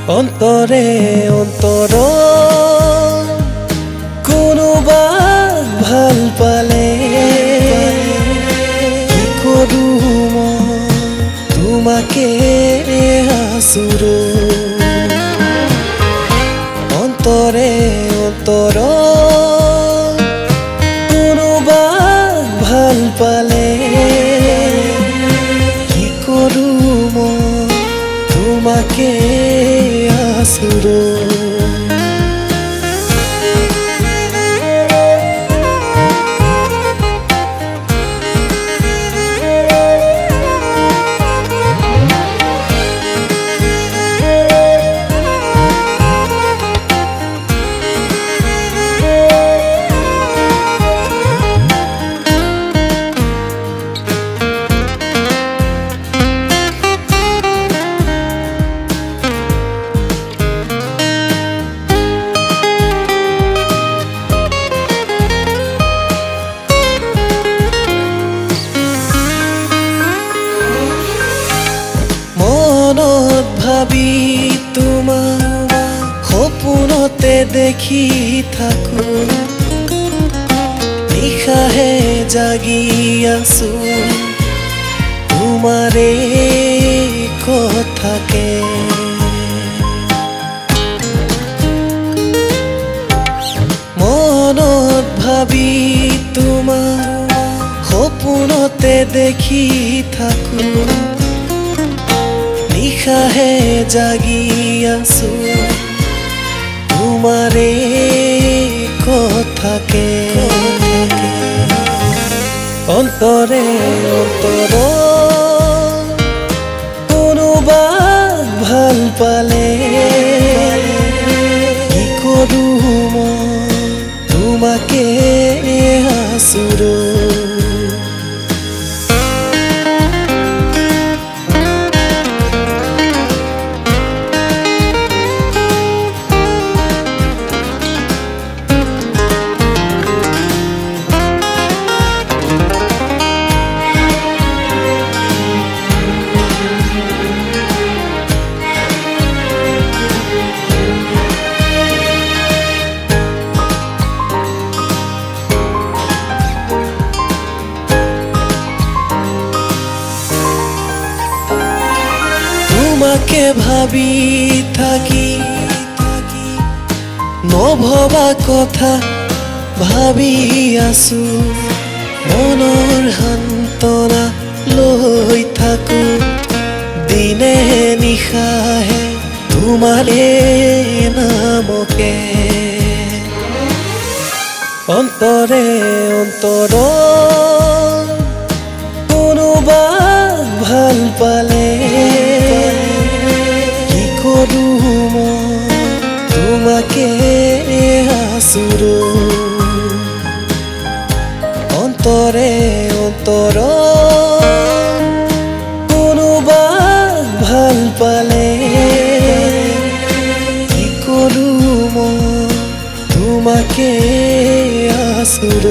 অন্তৰে অন্তৰ কোনোবা ভাল পালে কি কৰো মই তোমাকে আচুৰ অন্তৰে অন্তৰ কোনোবা ভাল পালে কি কৰো মই তোমাকে আচুৰ ভাবি তোমাক সপোনতে দেখি থাকো নিশাহে জাগি আছো তোমাৰে কথাকে মনত ভাবি তোমাক সপোনতে দেখি থাকো নিশাহে জাগি আছো তোমাৰে কথাকে অন্তৰে অন্তৰ কোনোবা ভাল পালে কি কৰো মই তোমাকে আচুৰ তোমাকে ভাবি থাকি নভবা কথা ভাবি আছো মনৰ সান্তনা লৈ থাকো দিনে নিশাহে তোমাৰে নামকে অন্তৰে অন্তৰ কোনোবা ভাল পালে কি কৰো মই তোমাকে আচুৰ অন্তৰে অন্তৰ কোনোবা ভাল পালে কি কৰো মই তোমাকে আচুৰ